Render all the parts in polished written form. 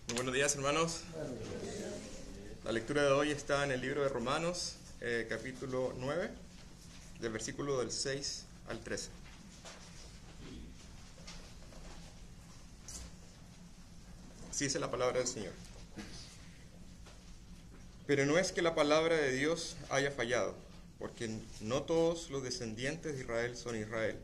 Muy buenos días, hermanos. La lectura de hoy está en el libro de Romanos, capítulo 9, del versículo del 6 al 13. Así dice la palabra del Señor. Pero no es que la palabra de Dios haya fallado, porque no todos los descendientes de Israel son Israel,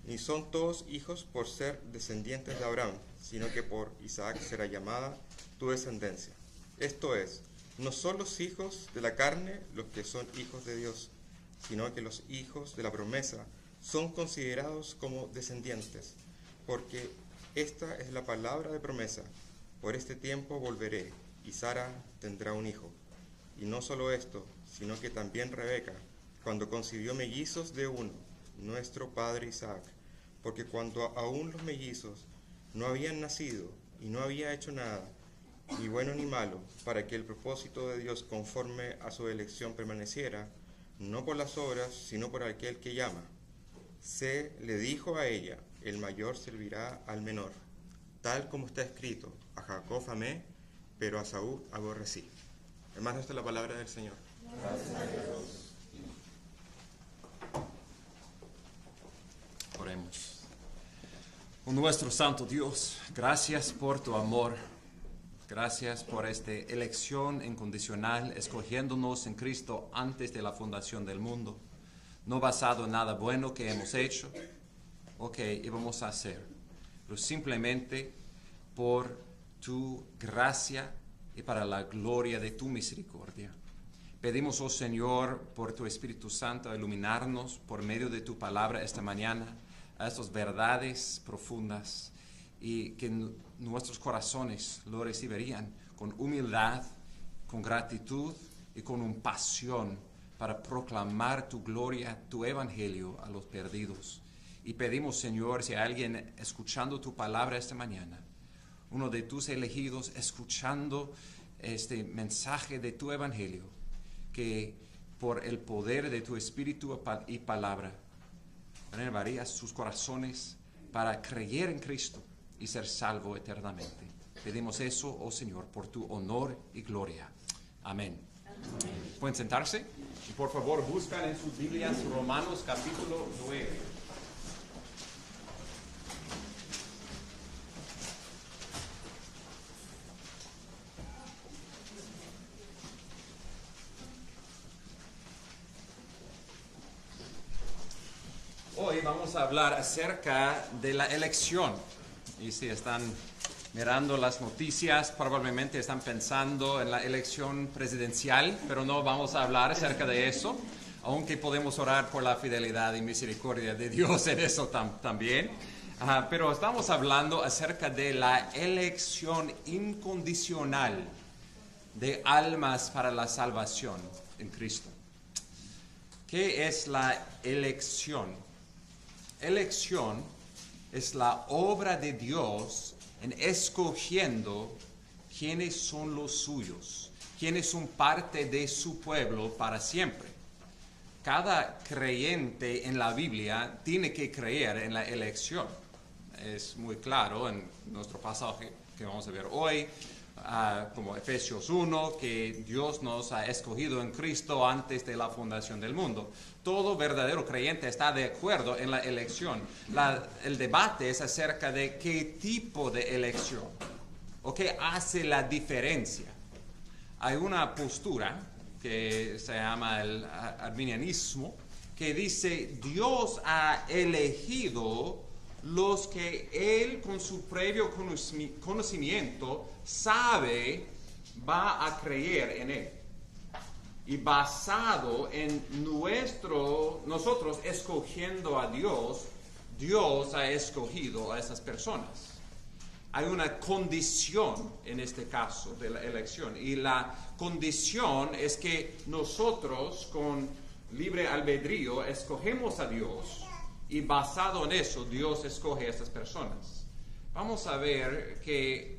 ni son todos hijos por ser descendientes de Abraham, sino que por Isaac será llamada tu descendencia. Esto es, no son los hijos de la carne los que son hijos de Dios, sino que los hijos de la promesa son considerados como descendientes, porque esta es la palabra de promesa. Por este tiempo volveré, y Sara tendrá un hijo. Y no solo esto, sino que también Rebeca, cuando concibió mellizos de uno, nuestro padre Isaac, porque cuando aún los mellizos no habían nacido y no había hecho nada, ni bueno ni malo, para que el propósito de Dios conforme a su elección permaneciera, no por las obras, sino por aquel que llama. Se le dijo a ella, el mayor servirá al menor, tal como está escrito, a Jacob amé, pero a Saúl aborrecí. Hermanos, esta es la palabra del Señor. Gracias a Dios. Oremos. Oh, nuestro Santo Dios, gracias por tu amor. Gracias por esta elección incondicional, escogiéndonos en Cristo antes de la fundación del mundo, no basado en nada bueno que hemos hecho o que íbamos a hacer, pero simplemente por tu gracia y para la gloria de tu misericordia. Pedimos, oh Señor, por tu Espíritu Santo, iluminarnos por medio de tu palabra esta mañana a estas verdades profundas y que nuestros corazones lo recibirían con humildad, con gratitud y con una pasión para proclamar tu gloria, tu evangelio a los perdidos. Y pedimos, Señor, si hay alguien escuchando tu palabra esta mañana, uno de tus elegidos escuchando este mensaje de tu evangelio, que por el poder de tu Espíritu y palabra renovarías sus corazones para creer en Cristo y ser salvo eternamente. Pedimos eso, oh Señor, por tu honor y gloria. Amén. ¿Pueden sentarse? Y por favor, buscan en sus Biblias Romanos capítulo 9. Hoy vamos a hablar acerca de la elección. Y si están mirando las noticias, probablemente están pensando en la elección presidencial, pero no vamos a hablar acerca de eso, aunque podemos orar por la fidelidad y misericordia de Dios en eso también. Pero estamos hablando acerca de la elección incondicional de almas para la salvación en Cristo. ¿Qué es la elección? Elección es la obra de Dios en escogiendo quiénes son los suyos, quiénes son parte de su pueblo para siempre. Cada creyente en la Biblia tiene que creer en la elección. Es muy claro en nuestro pasaje que vamos a ver hoy, como Efesios 1, que Dios nos ha escogido en Cristo antes de la fundación del mundo. Todo verdadero creyente está de acuerdo en la elección. El debate es acerca de qué tipo de elección o qué hace la diferencia. Hay una postura que se llama el arminianismo que dice Dios ha elegido los que Él con su previo conocimiento sabe va a creer en Él. Y basado en nosotros escogiendo a Dios, Dios ha escogido a esas personas. Hay una condición en este caso de la elección. Y la condición es que nosotros con libre albedrío escogemos a Dios. Y basado en eso, Dios escoge a estas personas. Vamos a ver que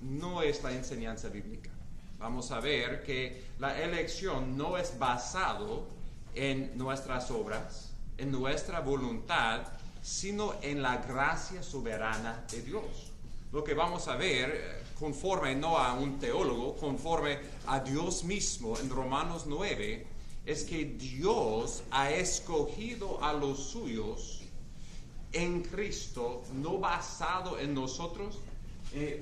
no es la enseñanza bíblica. Vamos a ver que la elección no es basado en nuestras obras, en nuestra voluntad, sino en la gracia soberana de Dios. lo que vamos a ver, conforme no a un teólogo, conforme a Dios mismo en Romanos 9, es que Dios ha escogido a los suyos en Cristo, no basado en nosotros.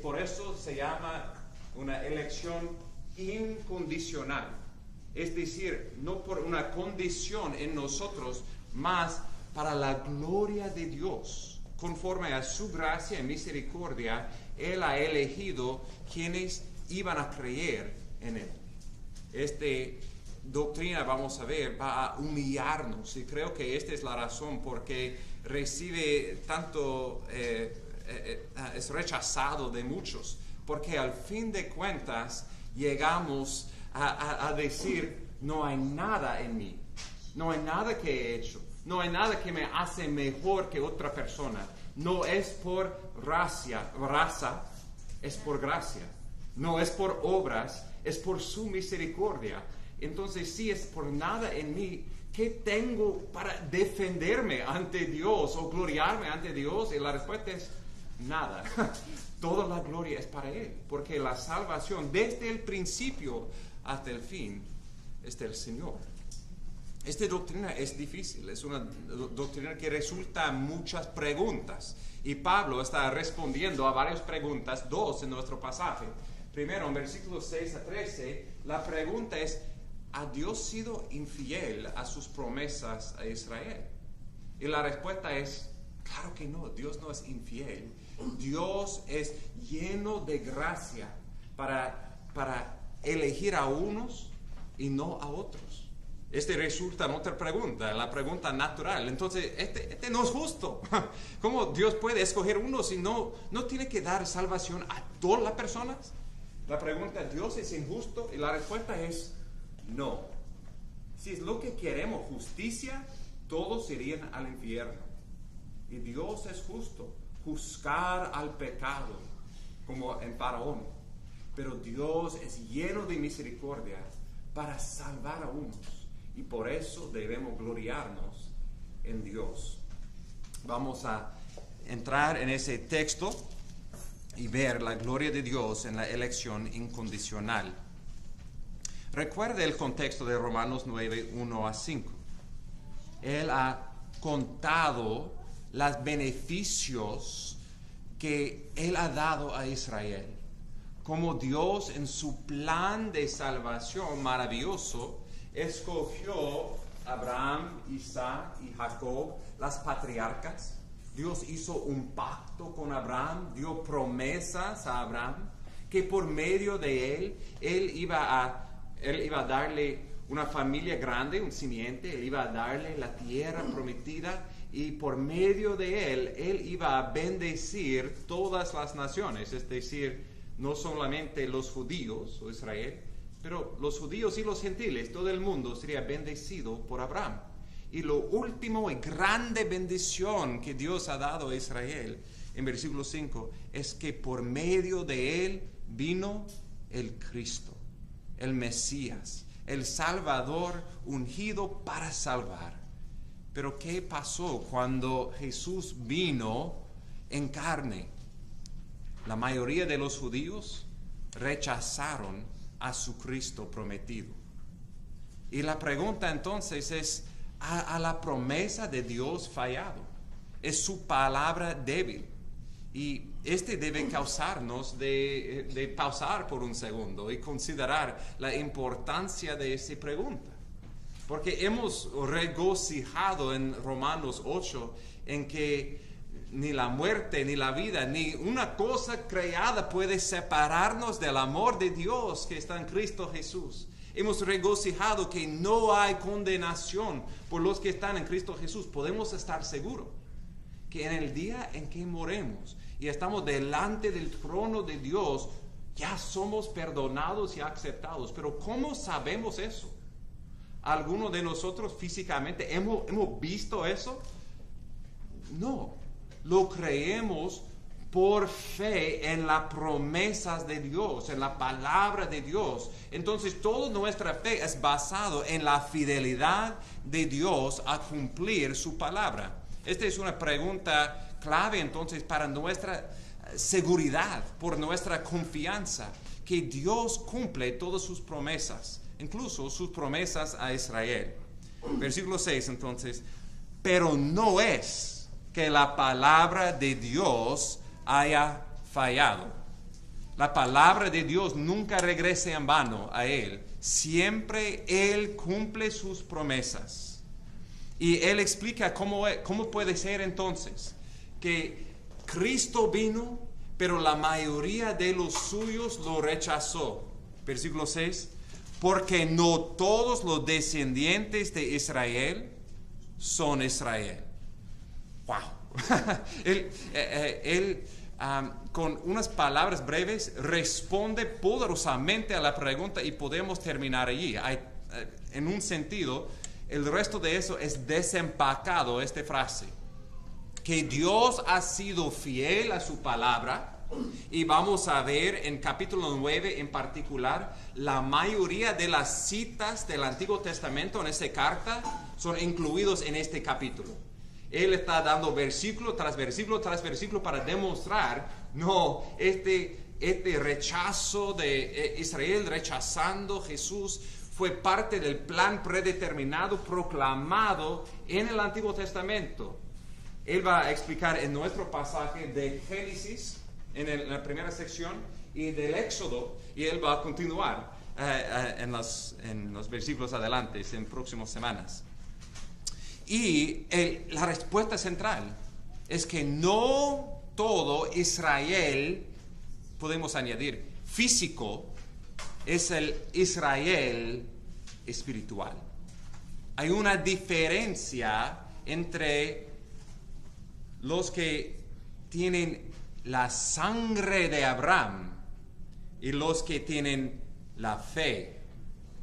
Por eso se llama una elección incondicional. Es decir, no por una condición en nosotros, más para la gloria de Dios. Conforme a su gracia y misericordia, Él ha elegido quienes iban a creer en Él. Esta doctrina, vamos a ver, va a humillarnos, y creo que esta es la razón porque recibe tanto, es rechazado de muchos, porque al fin de cuentas llegamos a decir, no hay nada en mí, no hay nada que he hecho, no hay nada que me hace mejor que otra persona. No es por raza, es por gracia. No es por obras, es por su misericordia. Entonces, si es por nada en mí, ¿qué tengo para defenderme ante Dios o gloriarme ante Dios? Y la respuesta es nada. Toda la gloria es para Él, porque la salvación desde el principio hasta el fin es del Señor. Esta doctrina es difícil, es una doctrina que resulta en muchas preguntas. Y Pablo está respondiendo a varias preguntas, dos en nuestro pasaje. Primero, en versículos 6 a 13, la pregunta es, ¿ha Dios sido infiel a sus promesas a Israel? Y la respuesta es, claro que no, Dios no es infiel. Dios es lleno de gracia para elegir a unos y no a otros. Resulta en otra pregunta, la pregunta natural. Entonces, este no es justo. ¿Cómo Dios puede escoger uno si no tiene que dar salvación a todas las personas? La pregunta, ¿Dios es injusto? Y la respuesta es no. Si es lo que queremos, justicia, todos irían al infierno. Y Dios es justo, juzgar al pecado, como en Faraón. Pero Dios es lleno de misericordia para salvar a unos. Y por eso debemos gloriarnos en Dios. Vamos a entrar en ese texto y ver la gloria de Dios en la elección incondicional. Recuerde el contexto de Romanos 9, 1 a 5. Él ha contado los beneficios que Él ha dado a Israel. Como Dios en su plan de salvación maravilloso escogió a Abraham, Isaac y Jacob, las patriarcas. Dios hizo un pacto con Abraham, dio promesas a Abraham, que por medio de él iba a darle una familia grande, un simiente, él iba a darle la tierra prometida, y por medio de él iba a bendecir todas las naciones, es decir, no solamente los judíos o Israel, pero los judíos y los gentiles, todo el mundo sería bendecido por Abraham. Y lo último y grande bendición que Dios ha dado a Israel, en versículo 5, es que por medio de él vino el Cristo, el Mesías, el Salvador ungido para salvar. Pero ¿qué pasó cuando Jesús vino en carne? La mayoría de los judíos rechazaron a su Cristo prometido. Y la pregunta entonces es, ¿ha la promesa de Dios fallado? ¿Es su palabra débil? Y debe causarnos de pausar por un segundo y considerar la importancia de esa pregunta. Porque hemos regocijado en Romanos 8 en que ni la muerte, ni la vida, ni una cosa creada puede separarnos del amor de Dios que está en Cristo Jesús. Hemos regocijado que no hay condenación por los que están en Cristo Jesús. Podemos estar seguros que en el día en que moremos y estamos delante del trono de Dios, ya somos perdonados y aceptados. Pero ¿cómo sabemos eso? ¿Alguno de nosotros físicamente hemos visto eso? No. Lo creemos por fe en las promesas de Dios, en la palabra de Dios. Entonces, toda nuestra fe es basada en la fidelidad de Dios a cumplir su palabra. Esta es una pregunta clave, entonces, para nuestra seguridad, por nuestra confianza, que Dios cumple todas sus promesas, incluso sus promesas a Israel. Versículo 6 entonces, pero no es que la palabra de Dios haya fallado. La palabra de Dios nunca regresa en vano a Él. Siempre Él cumple sus promesas. Y Él explica cómo puede ser entonces que Cristo vino, pero la mayoría de los suyos lo rechazó. Versículo 6. Porque no todos los descendientes de Israel son Israel. ¡Wow! Él con unas palabras breves responde poderosamente a la pregunta y podemos terminar allí. En un sentido, el resto de eso es desempacado, esta frase. Que Dios ha sido fiel a su palabra. Y vamos a ver en capítulo 9 en particular, la mayoría de las citas del Antiguo Testamento en esta carta son incluidos en este capítulo. Él está dando versículo tras versículo tras versículo para demostrar, este rechazo de Israel rechazando Jesús fue parte del plan predeterminado, proclamado en el Antiguo Testamento. Él va a explicar en nuestro pasaje de Génesis, en la primera sección, y del Éxodo, y él va a continuar en los versículos adelante, en próximas semanas. Y la respuesta central es que no todo Israel, podemos añadir, físico, es el Israel espiritual. Hay una diferencia entre los que tienen la sangre de Abraham y los que tienen la fe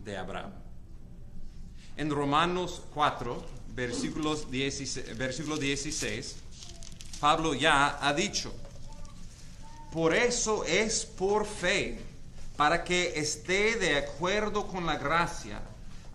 de Abraham. En Romanos 4, versículo 16, Pablo ya ha dicho: por eso es por fe, para que esté de acuerdo con la gracia,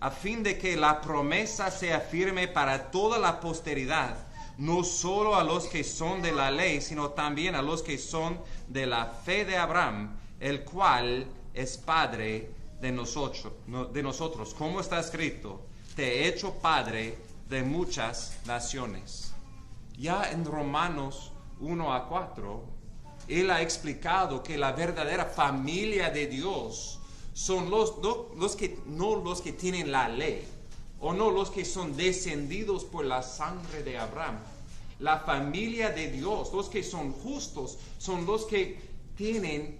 a fin de que la promesa sea firme para toda la posteridad, no solo a los que son de la ley, sino también a los que son de la fe de Abraham, el cual es Padre de nosotros. Como está escrito: te he hecho Padre de muchas naciones. Ya en Romanos 1-4, él ha explicado que la verdadera familia de Dios son los que tienen la ley, o no los que son descendidos por la sangre de Abraham. La familia de Dios, los que son justos, son los que tienen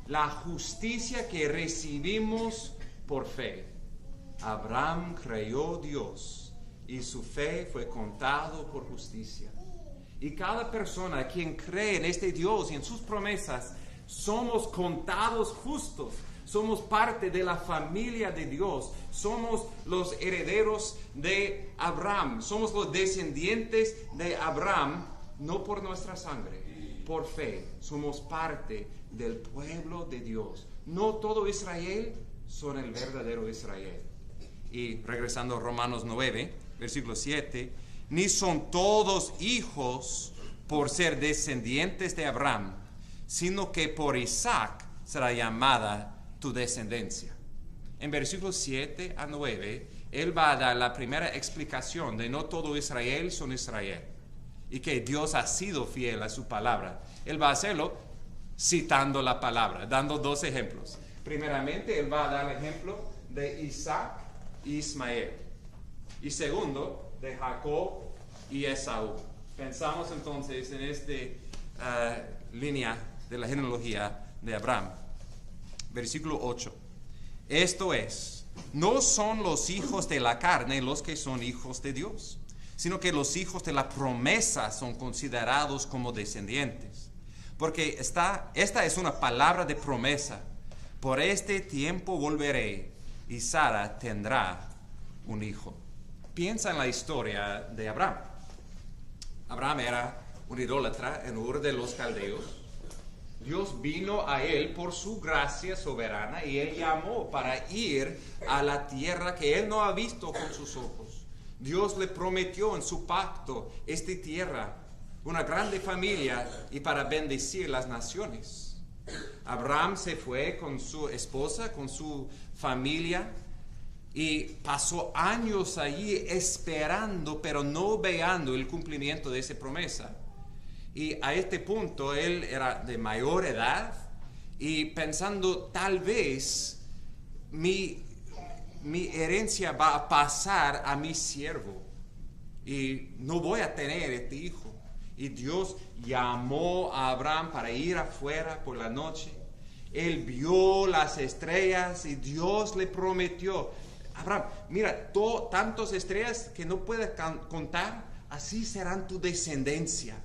la justicia que recibimos por fe. Abraham creyó a Dios y su fe fue contado por justicia. Y cada persona quien cree en este Dios y en sus promesas, somos contados justos. Somos parte de la familia de Dios. Somos los herederos de Abraham. Somos los descendientes de Abraham, no por nuestra sangre, por fe. Somos parte del pueblo de Dios. No todo Israel son el verdadero Israel. Y regresando a Romanos 9, versículo 7, ni son todos hijos por ser descendientes de Abraham, sino que por Isaac será llamada tu descendencia. En versículos 7-9, él va a dar la primera explicación de no todo Israel son Israel, y que Dios ha sido fiel a su palabra. Él va a hacerlo citando la palabra, dando dos ejemplos. Primeramente, él va a dar el ejemplo de Isaac y Ismael. Y segundo, de Jacob y Esaú. Pensamos entonces en esta línea de la genealogía de Abraham. Versículo 8. Esto es, no son los hijos de la carne los que son hijos de Dios, sino que los hijos de la promesa son considerados como descendientes. Porque esta es una palabra de promesa. Por este tiempo volveré y Sara tendrá un hijo. Piensa en la historia de Abraham. Abraham era un idólatra en Ur de los Caldeos. Dios vino a él por su gracia soberana y él llamó para ir a la tierra que él no ha visto con sus ojos. Dios le prometió en su pacto esta tierra una grande familia y para bendecir las naciones. Abraham se fue con su esposa, con su familia, y pasó años allí esperando, pero no veando el cumplimiento de esa promesa. Y a este punto él era de mayor edad y pensando, tal vez mi herencia va a pasar a mi siervo y no voy a tener este hijo. Y Dios llamó a Abraham para ir afuera por la noche. Él vio las estrellas y Dios le prometió: Abraham, mira, tantas estrellas que no puedes contar, así serán tu descendencia.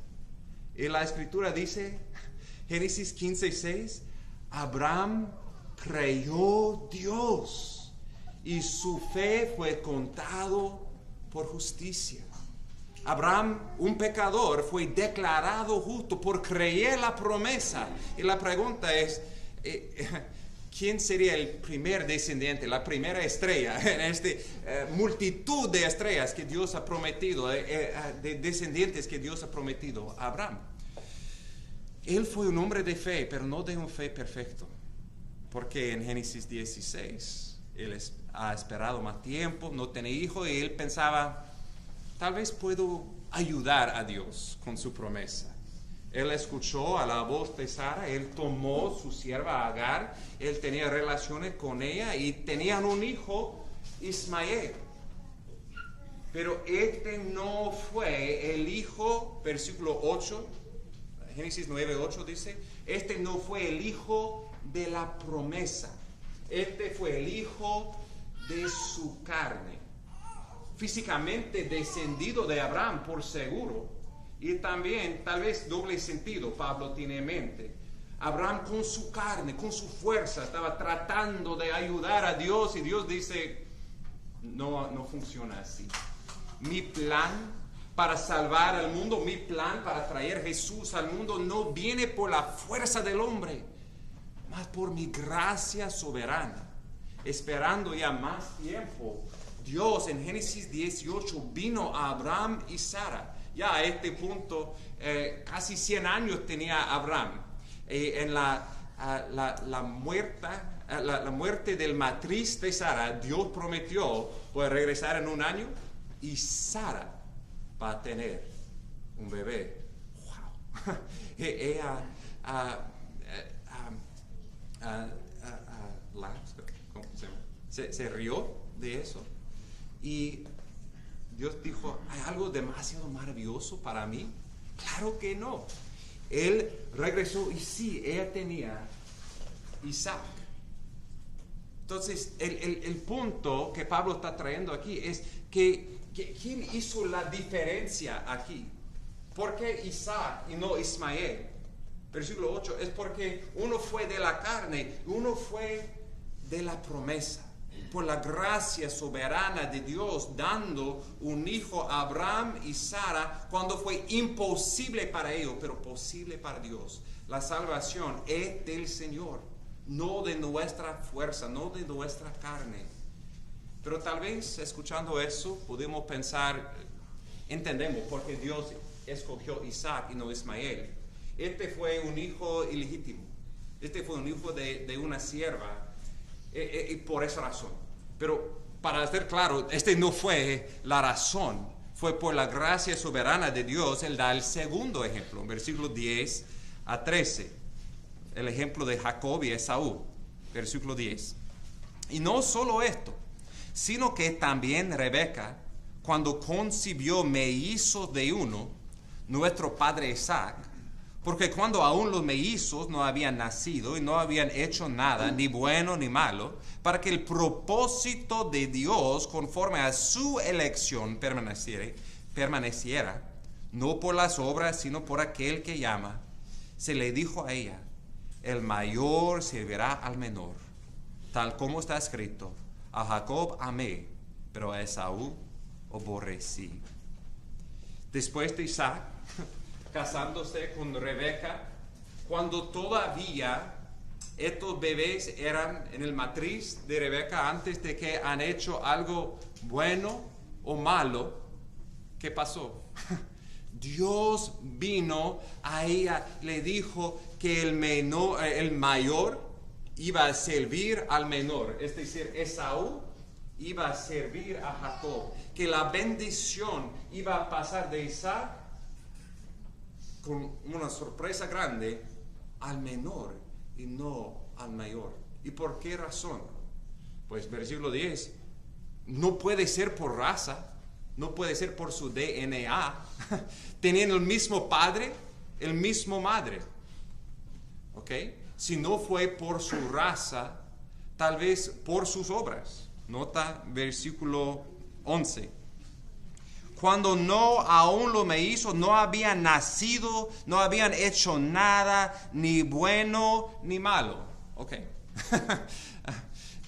Y la escritura dice, Génesis 15:6, Abraham creyó Dios y su fe fue contado por justicia. Abraham, un pecador, fue declarado justo por creer la promesa. Y la pregunta es, ¿quién sería el primer descendiente, la primera estrella en esta multitud de estrellas que Dios ha prometido, de descendientes que Dios ha prometido? Abraham. Él fue un hombre de fe, pero no de un fe perfecto. Porque en Génesis 16, él ha esperado más tiempo, no tiene hijo, y él pensaba, tal vez puedo ayudar a Dios con su promesa. Él escuchó a la voz de Sara, él tomó su sierva Agar, él tenía relaciones con ella y tenían un hijo, Ismael. Pero este no fue el hijo, versículo 8, Génesis 9:8 dice, este no fue el hijo de la promesa, este fue el hijo de su carne. Físicamente descendido de Abraham, por seguro. Y también, tal vez doble sentido, Pablo tiene en mente. Abraham con su carne, con su fuerza, estaba tratando de ayudar a Dios y Dios dice, no funciona así. Mi plan para salvar al mundo, mi plan para traer Jesús al mundo no viene por la fuerza del hombre, mas por mi gracia soberana. Esperando ya más tiempo, Dios en Génesis 18 vino a Abraham y Sara. Ya a este punto, casi 100 años tenía Abraham. En la muerte del matriz de Sara, Dios prometió poder regresar en un año y Sara va a tener un bebé. ¡Wow! Ella se rió de eso. Y Dios dijo, ¿hay algo demasiado maravilloso para mí? Claro que no. Él regresó y sí, ella tenía Isaac. Entonces, el punto que Pablo está trayendo aquí es que ¿quién hizo la diferencia aquí? ¿Por qué Isaac y no Ismael? Versículo 8, es porque uno fue de la carne, uno fue de la promesa. Por la gracia soberana de Dios, dando un hijo a Abraham y Sara cuando fue imposible para ellos, pero posible para Dios. La salvación es del Señor, no de nuestra fuerza, no de nuestra carne. Pero tal vez escuchando eso podemos pensar, entendemos por qué Dios escogió Isaac y no Ismael. Este fue un hijo ilegítimo, este fue un hijo de una sierva, y por esa razón. Pero para hacer claro, este no fue la razón, fue por la gracia soberana de Dios. Él da el segundo ejemplo, versículo 10 a 13, el ejemplo de Jacob y Esaú, versículo 10. Y no solo esto, sino que también Rebeca, cuando concibió mellizos de uno, nuestro padre Isaac, porque cuando aún los mellizos no habían nacido y no habían hecho nada, ni bueno ni malo, para que el propósito de Dios, conforme a su elección, permaneciera, no por las obras, sino por aquel que llama, se le dijo a ella, el mayor servirá al menor, tal como está escrito, a Jacob amé, pero a Esaú aborrecí. Después de Isaac casándose con Rebeca, cuando todavía estos bebés eran en el matriz de Rebeca, antes de que han hecho algo bueno o malo, ¿qué pasó? Dios vino a ella, le dijo que el mayor iba a servir al menor, es decir, Esaú iba a servir a Jacob, que la bendición iba a pasar de Isaac con una sorpresa grande al menor y no al mayor. ¿Y por qué razón? Pues versículo 10, no puede ser por raza, no puede ser por su DNA, teniendo el mismo padre, el mismo madre, ¿ok? Si no fue por su raza, tal vez por sus obras. Nota versículo 11. Cuando no aún lo me hizo, no habían nacido, no habían hecho nada, ni bueno ni malo. Ok.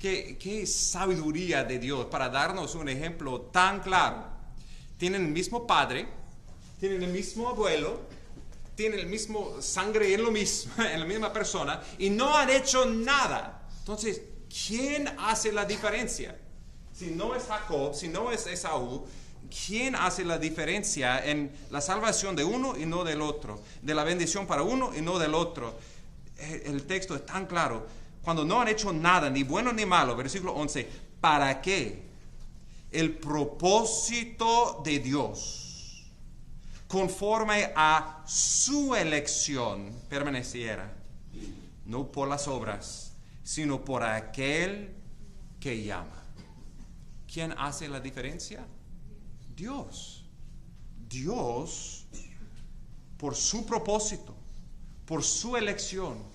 ¿Qué sabiduría de Dios para darnos un ejemplo tan claro. Tienen el mismo padre, tienen el mismo abuelo, tienen el mismo sangre en lo mismo, en la misma persona, y no han hecho nada. Entonces, ¿quién hace la diferencia? Si no es Jacob, si no es Esaú, ¿quién hace la diferencia en la salvación de uno y no del otro? De la bendición para uno y no del otro. El texto es tan claro. Cuando no han hecho nada, ni bueno ni malo, versículo 11, ¿para qué? El propósito de Dios, conforme a su elección, permaneciera, no por las obras, sino por aquel que llama. ¿Quién hace la diferencia? Dios. Dios, por su propósito, por su elección,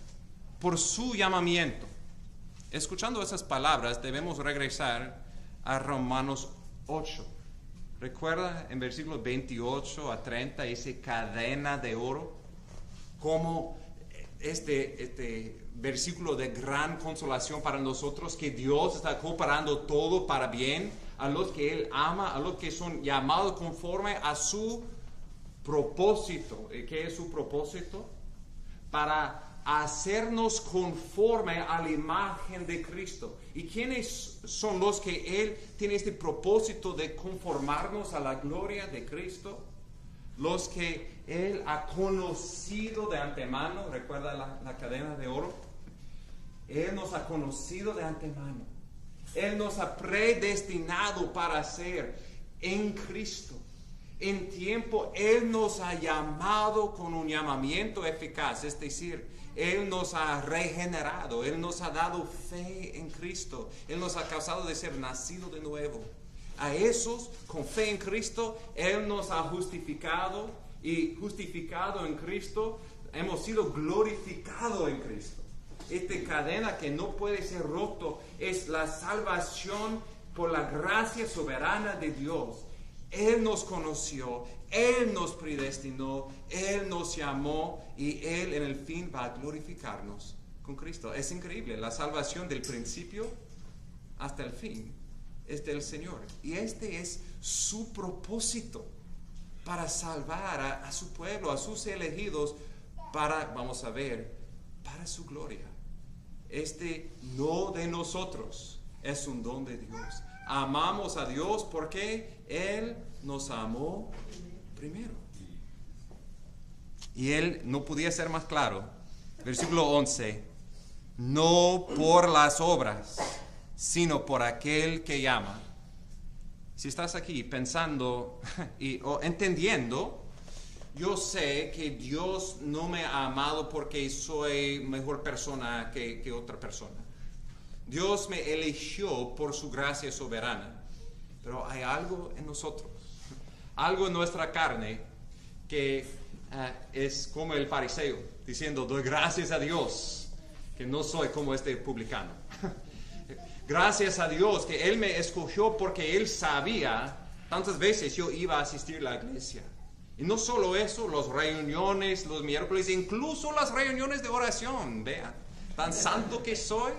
por su llamamiento. Escuchando esas palabras, debemos regresar a Romanos 8. ¿Recuerda en versículos 28 a 30 esa cadena de oro? Como este versículo de gran consolación para nosotros, que Dios está cooperando todo para bien a los que Él ama, a los que son llamados conforme a su propósito. ¿Qué es su propósito? Para hacernos conforme a la imagen de Cristo. ¿Y quiénes son los que Él tiene este propósito de conformarnos a la gloria de Cristo? Los que Él ha conocido de antemano. ¿Recuerda la cadena de oro? Él nos ha conocido de antemano. Él nos ha predestinado para ser en Cristo. En tiempo, Él nos ha llamado con un llamamiento eficaz, es decir, Él nos ha regenerado, Él nos ha dado fe en Cristo, Él nos ha causado de ser nacido de nuevo. A esos, con fe en Cristo, Él nos ha justificado, y justificado en Cristo, hemos sido glorificados en Cristo. Esta cadena que no puede ser roto es la salvación por la gracia soberana de Dios. Él nos conoció, Él nos predestinó, Él nos llamó y Él en el fin va a glorificarnos con Cristo. Es increíble, la salvación del principio hasta el fin es del Señor. Y este es su propósito para salvar a su pueblo, a sus elegidos, para, vamos a ver, para su gloria. No de nosotros, es un don de Dios. Amamos a Dios porque Él nos amó primero. Y Él no podía ser más claro. Versículo 11. No por las obras, sino por aquel que llama. Si estás aquí pensando o entendiendo, yo sé que Dios no me ha amado porque soy mejor persona que otra persona. Dios me eligió por su gracia soberana, pero hay algo en nosotros, algo en nuestra carne que es como el fariseo, diciendo, doy gracias a Dios que no soy como este publicano. Gracias a Dios que Él me escogió porque Él sabía tantas veces yo iba a asistir a la iglesia. Y no solo eso, las reuniones, los miércoles, incluso las reuniones de oración, vean, tan santo que soy,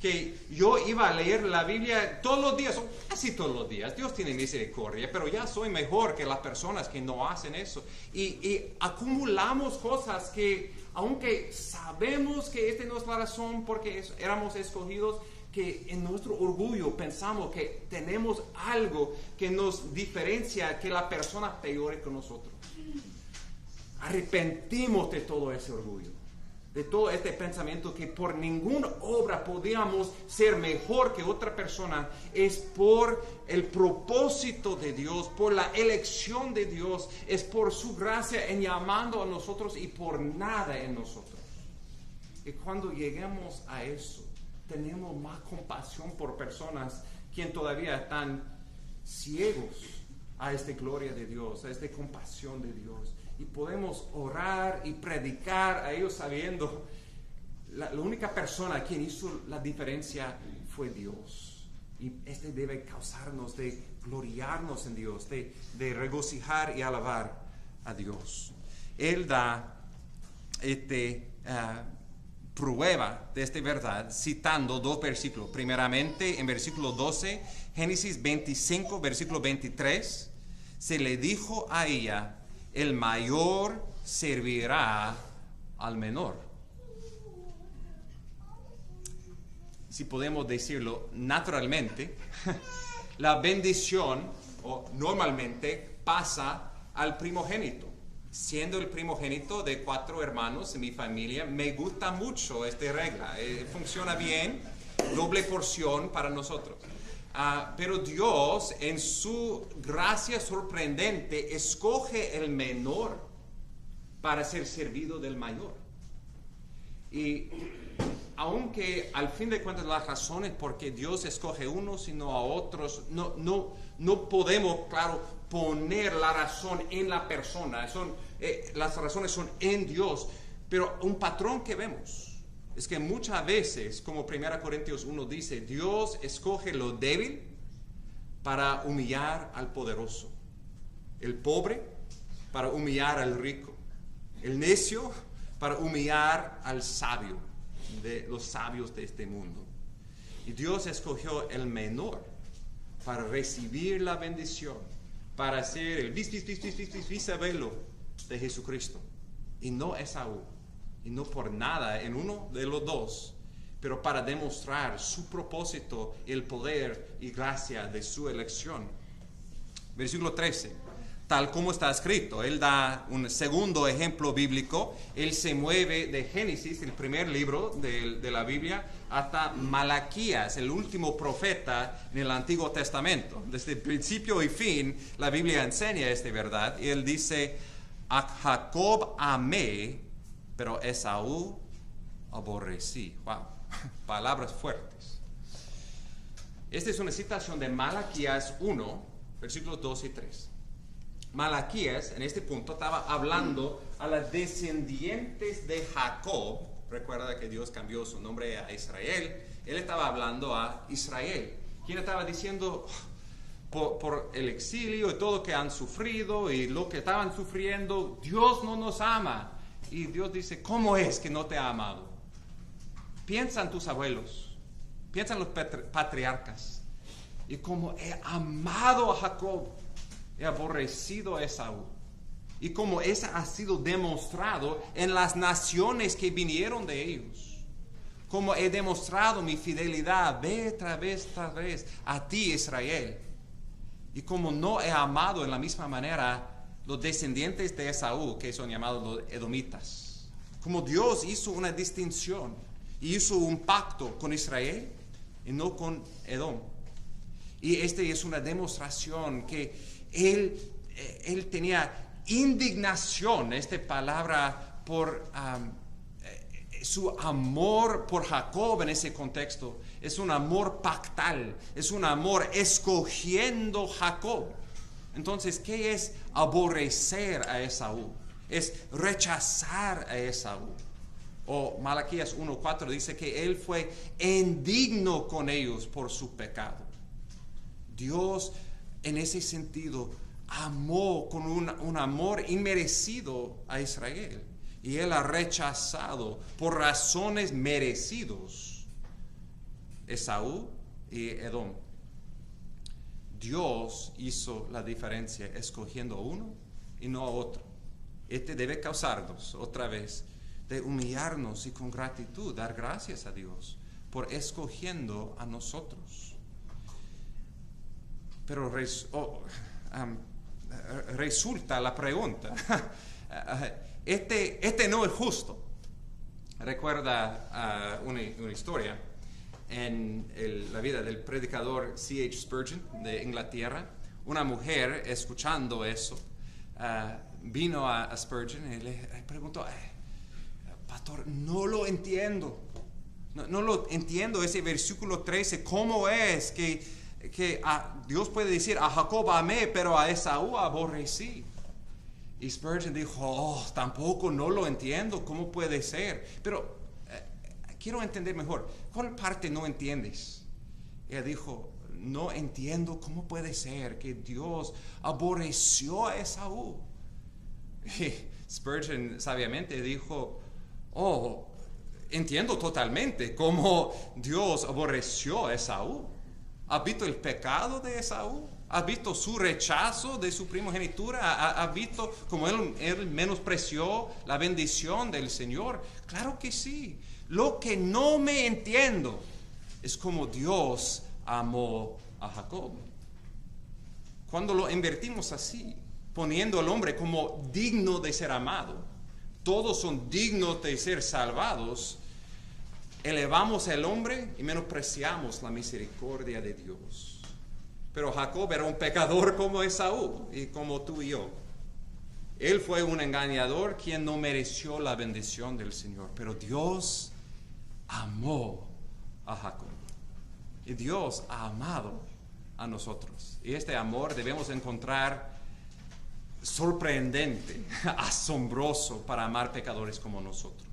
que yo iba a leer la Biblia todos los días, casi todos los días. Dios tiene misericordia, pero ya soy mejor que las personas que no hacen eso. Y acumulamos cosas que, aunque sabemos que esta no es la razón porque éramos escogidos, que en nuestro orgullo pensamos que tenemos algo que nos diferencia que la persona peor que nosotros. Arrepentimos de todo ese orgullo, de todo este pensamiento que por ninguna obra podíamos ser mejor que otra persona. Es por el propósito de Dios, por la elección de Dios, es por su gracia en llamando a nosotros y por nada en nosotros. Y cuando lleguemos a eso, tenemos más compasión por personas que todavía están ciegos a esta gloria de Dios, a esta compasión de Dios. Y podemos orar y predicar a ellos sabiendo la única persona quien hizo la diferencia fue Dios. Y este debe causarnos de gloriarnos en Dios, de regocijar y alabar a Dios. Él da prueba de esta verdad citando dos versículos. Primeramente, en versículo 12, Génesis 25, versículo 23, se le dijo a ella: el mayor servirá al menor. Si podemos decirlo naturalmente, la bendición normalmente pasa al primogénito. Siendo el primogénito de 4 hermanos en mi familia, me gusta mucho esta regla. Funciona bien, doble porción para nosotros. Pero Dios, en su gracia sorprendente, escoge el menor para ser servido del mayor. Y aunque al fin de cuentas las razones por qué Dios escoge unos y no a otros, no podemos, claro, poner la razón en la persona. Las razones son en Dios. Pero un patrón que vemos es que muchas veces, como 1 Corintios 1 dice, Dios escoge lo débil para humillar al poderoso, el pobre para humillar al rico, el necio para humillar al sabio, de los sabios de este mundo. Y Dios escogió el menor para recibir la bendición, para ser el bisabuelo de Jesucristo, y no Esaú. Y no por nada en uno de los dos, pero para demostrar su propósito, el poder y gracia de su elección. Versículo 13, tal como está escrito. Él da un segundo ejemplo bíblico. Él se mueve de Génesis, el primer libro de la Biblia, hasta Malaquías, el último profeta en el Antiguo Testamento. Desde principio y fin, la Biblia enseña esta verdad. Y él dice: a Jacob amé, pero Esaú aborrecí. Wow, palabras fuertes. Esta es una citación de Malaquías 1, versículos 2 y 3. Malaquías, en este punto, estaba hablando a las descendientes de Jacob. Recuerda que Dios cambió su nombre a Israel. Él estaba hablando a Israel. ¿Quién estaba diciendo? Por el exilio y todo lo que han sufrido y lo que estaban sufriendo, Dios no nos ama. Y Dios dice: ¿cómo es que no te ha amado? Piensa en tus abuelos, piensa en los patriarcas, y como he amado a Jacob, he aborrecido a Esaú. Y como eso ha sido demostrado en las naciones que vinieron de ellos. Como he demostrado mi fidelidad vez tras vez a ti, Israel. Y como no he amado en la misma manera los descendientes de Esaú, que son llamados los edomitas. Como Dios hizo una distinción y hizo un pacto con Israel y no con Edom. Y esta es una demostración que él tenía indignación, esta palabra, por su amor por Jacob en ese contexto. Es un amor pactal, es un amor escogiendo Jacob. Entonces, ¿qué es aborrecer a Esaú? Es rechazar a Esaú. O Malaquías 1:4 dice que él fue indigno con ellos por su pecado. Dios, en ese sentido, amó con un amor inmerecido a Israel. Y él ha rechazado por razones merecidos Esaú y Edom. Dios hizo la diferencia escogiendo a uno y no a otro. Este debe causarnos otra vez de humillarnos y con gratitud dar gracias a Dios por escogiendo a nosotros. Pero resulta la pregunta, este no es justo. Recuerda una historia en la vida del predicador C.H. Spurgeon de Inglaterra. Una mujer, escuchando eso, vino a Spurgeon y le preguntó: pastor, no lo entiendo. No lo entiendo ese versículo 13. ¿Cómo es que Dios puede decir: a Jacob amé, pero a Esaú aborrecí? Y Spurgeon dijo: tampoco no lo entiendo. ¿Cómo puede ser? Pero quiero entender mejor. ¿Cuál parte no entiendes? Ella dijo: no entiendo cómo puede ser que Dios aborreció a Esaú. Y Spurgeon sabiamente dijo: entiendo totalmente cómo Dios aborreció a Esaú. ¿Has visto el pecado de Esaú? ¿Has visto su rechazo de su primogenitura? ¿Has visto cómo él menospreció la bendición del Señor? Claro que sí. Lo que no me entiendo es cómo Dios amó a Jacob. Cuando lo invertimos así, poniendo al hombre como digno de ser amado, todos son dignos de ser salvados, elevamos al hombre y menospreciamos la misericordia de Dios. Pero Jacob era un pecador como Esaú y como tú y yo. Él fue un engañador quien no mereció la bendición del Señor. Pero Dios amó a Jacob. Y Dios ha amado a nosotros. Y este amor debemos encontrar sorprendente, asombroso para amar pecadores como nosotros.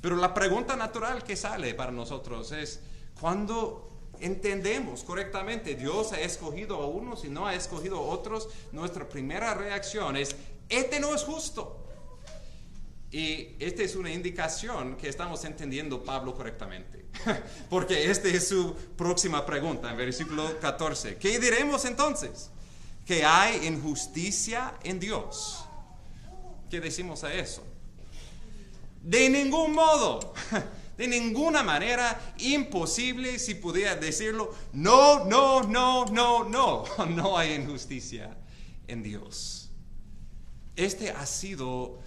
Pero la pregunta natural que sale para nosotros es: cuando entendemos correctamente Dios ha escogido a unos y no ha escogido a otros, nuestra primera reacción es: este no es justo. Y esta es una indicación que estamos entendiendo Pablo correctamente. Porque esta es su próxima pregunta en versículo 14. ¿Qué diremos entonces? ¿Que hay injusticia en Dios? ¿Qué decimos a eso? De ningún modo, de ninguna manera, imposible si pudiera decirlo. No hay injusticia en Dios. Este ha sido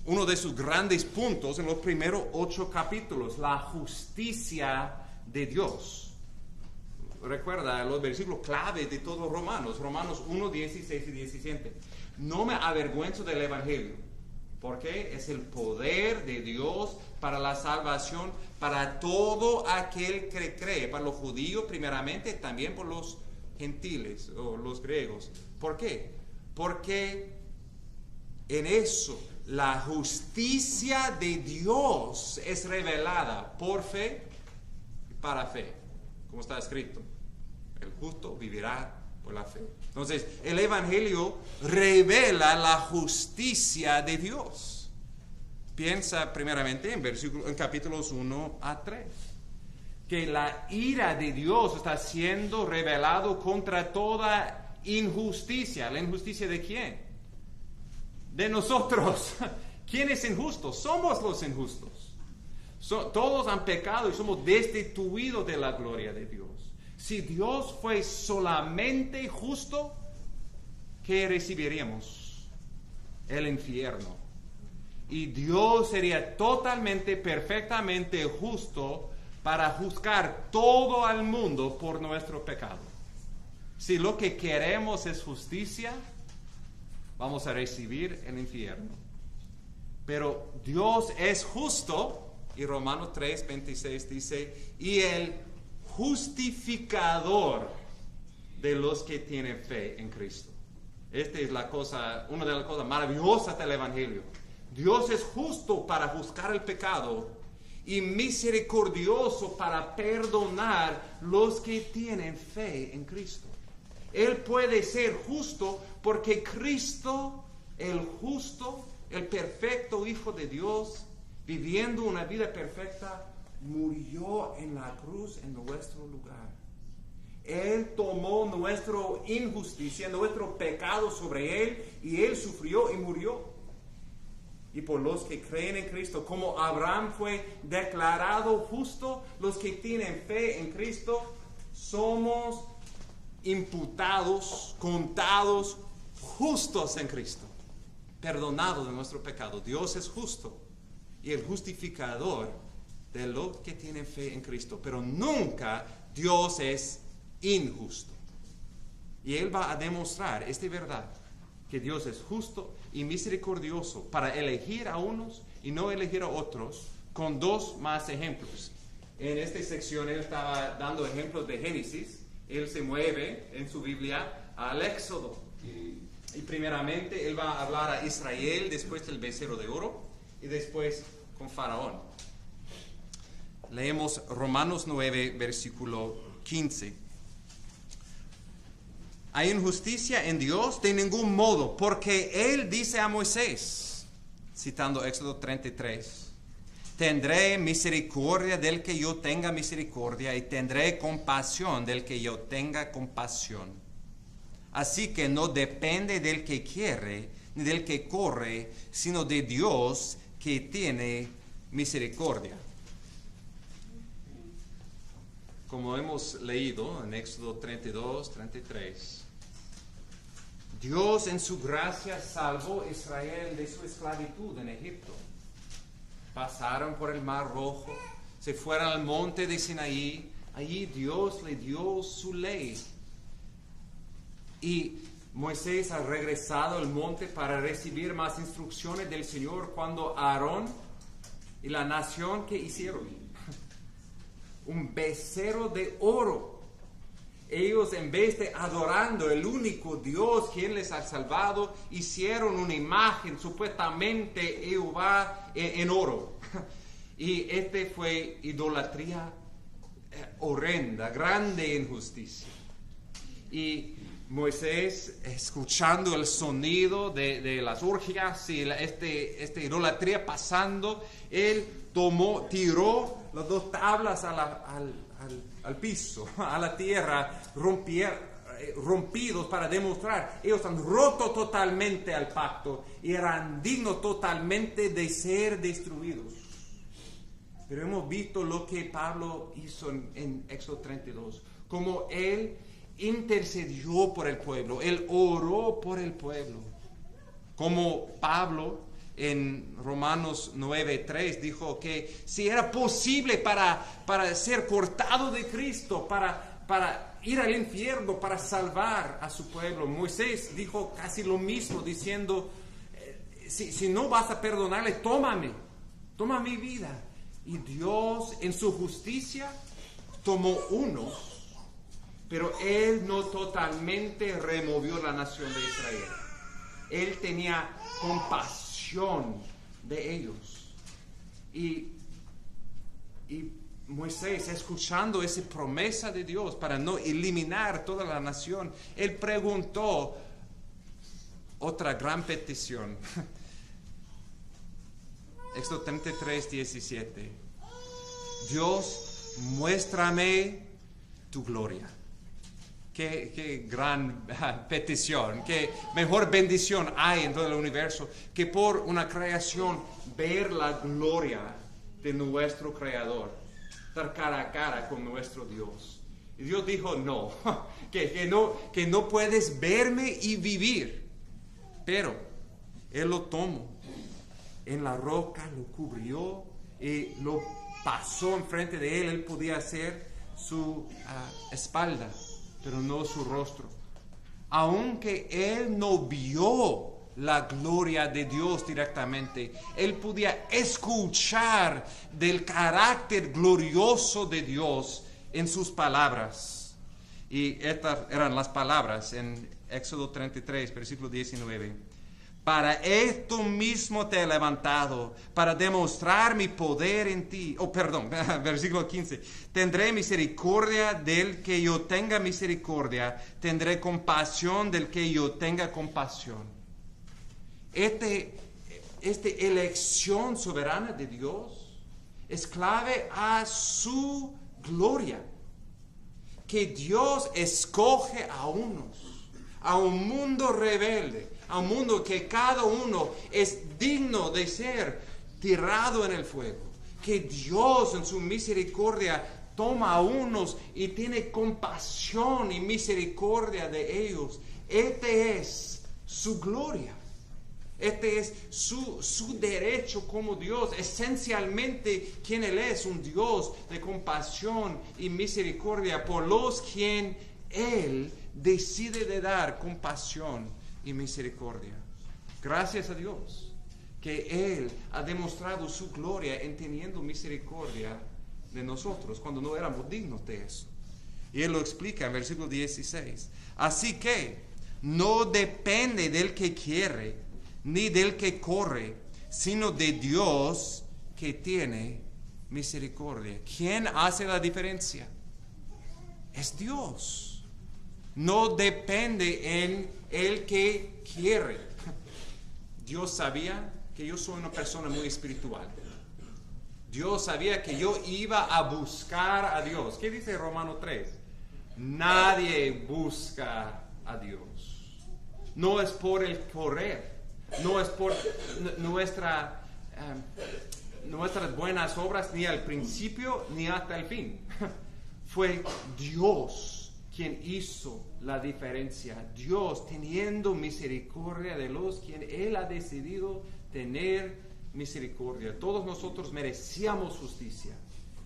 uno de sus grandes puntos en los primeros 8 capítulos, la justicia de Dios. Recuerda los versículos clave de todos Romanos 1, 16 y 17. No me avergüenzo del Evangelio, porque es el poder de Dios para la salvación, para todo aquel que cree, para los judíos primeramente, también por los gentiles o los griegos. ¿Por qué? Porque en eso la justicia de Dios es revelada por fe y para fe, como está escrito: el justo vivirá por la fe. Entonces, el Evangelio revela la justicia de Dios. Piensa primeramente en capítulos 1 a 3, que la ira de Dios está siendo revelado contra toda injusticia. ¿La injusticia de quién? De nosotros. ¿Quién es injusto? Somos los injustos. Todos han pecado y somos destituidos de la gloria de Dios. Si Dios fue solamente justo, ¿qué recibiríamos? El infierno. Y Dios sería totalmente, perfectamente justo para juzgar todo al mundo por nuestro pecado. Si lo que queremos es justicia, vamos a recibir el infierno. Pero Dios es justo, y Romanos 3:26 dice: y el justificador de los que tienen fe en Cristo. Esta es una de las cosas maravillosas del Evangelio. Dios es justo para juzgar el pecado y misericordioso para perdonar los que tienen fe en Cristo. Él puede ser justo porque Cristo, el justo, el perfecto Hijo de Dios, viviendo una vida perfecta, murió en la cruz en nuestro lugar. Él tomó nuestra injusticia, nuestro pecado sobre Él, y Él sufrió y murió. y por los que creen en Cristo. Como Abraham fue declarado justo, los que tienen fe en Cristo somos imputados, contados justos en Cristo, perdonados de nuestro pecado. Dios es justo y el justificador de los que tienen fe en Cristo, pero nunca Dios es injusto. Y Él va a demostrar esta verdad, que Dios es justo y misericordioso para elegir a unos y no elegir a otros, con dos más ejemplos. En esta sección Él estaba dando ejemplos de Génesis. Él se mueve en su Biblia al Éxodo. Y primeramente Él va a hablar a Israel después del becerro de oro y después con Faraón. Leemos Romanos 9, versículo 15. ¿Hay injusticia en Dios? De ningún modo, porque Él dice a Moisés, citando Éxodo 33, tendré misericordia del que yo tenga misericordia y tendré compasión del que yo tenga compasión. Así que no depende del que quiere ni del que corre, sino de Dios que tiene misericordia. Como hemos leído en Éxodo 32, 33, Dios en su gracia salvó a Israel de su esclavitud en Egipto. Pasaron por el Mar Rojo, se fueron al monte de Sinaí, allí Dios le dio su ley. Y Moisés ha regresado al monte para recibir más instrucciones del Señor cuando Aarón y la nación que hicieron un becerro de oro. Ellos, en vez de adorando el único Dios quien les ha salvado, hicieron una imagen supuestamente Jehová en oro. Y fue idolatría horrenda, grande injusticia. Y Moisés, escuchando el sonido de las orgías y esta idolatría pasando, él tiró las dos tablas al piso, a la tierra, rompidos para demostrar, ellos han roto totalmente al pacto y eran dignos totalmente de ser destruidos. Pero hemos visto lo que Pablo hizo en Éxodo 32, como él intercedió por el pueblo, él oró por el pueblo, como Pablo en Romanos 9:3 dijo que si era posible para ser cortado de Cristo, para ir al infierno, para salvar a su pueblo. Moisés dijo casi lo mismo, diciendo, si no vas a perdonarle, toma mi vida. Y Dios en su justicia tomó uno, pero Él no totalmente removió la nación de Israel. Él tenía compasión de ellos. Y Moisés, escuchando esa promesa de Dios para no eliminar toda la nación, él preguntó otra gran petición. Éxodo 33, 17. Dios, muéstrame tu gloria. Qué gran petición, qué mejor bendición hay en todo el universo que por una creación ver la gloria de nuestro Creador, estar cara a cara con nuestro Dios. Y Dios dijo, no, que no puedes verme y vivir. Pero Él lo tomó en la roca, lo cubrió y lo pasó enfrente de Él. Él podía hacer su espalda, pero no su rostro. Aunque él no vio la gloria de Dios directamente, él podía escuchar del carácter glorioso de Dios en sus palabras. Y estas eran las palabras en Éxodo 33, versículo 19. Para esto mismo te he levantado, para demostrar mi poder en ti. Versículo 15. Tendré misericordia del que yo tenga misericordia. Tendré compasión del que yo tenga compasión. Esta elección soberana de Dios es clave a su gloria. Que Dios escoge a unos, a un mundo rebelde, a un mundo que cada uno es digno de ser tirado en el fuego. Que Dios en su misericordia toma a unos y tiene compasión y misericordia de ellos. Este es su gloria. Este es su derecho como Dios. Esencialmente, quien Él es, un Dios de compasión y misericordia por los quien Él decide de dar compasión y misericordia. Gracias a Dios que Él ha demostrado su gloria en teniendo misericordia de nosotros cuando no éramos dignos de eso. Y Él lo explica en versículo 16. Así que no depende del que quiere ni del que corre, sino de Dios que tiene misericordia. ¿Quién hace la diferencia? Es Dios. No depende en el que quiere. Dios sabía que yo soy una persona muy espiritual. Dios sabía que yo iba a buscar a Dios. ¿Qué dice Romanos 3? Nadie busca a Dios. No es por el correr. No es por nuestras buenas obras, ni al principio ni hasta el fin. Fue Dios quien hizo la diferencia. Dios teniendo misericordia de los quien Él ha decidido tener misericordia. Todos nosotros merecíamos justicia,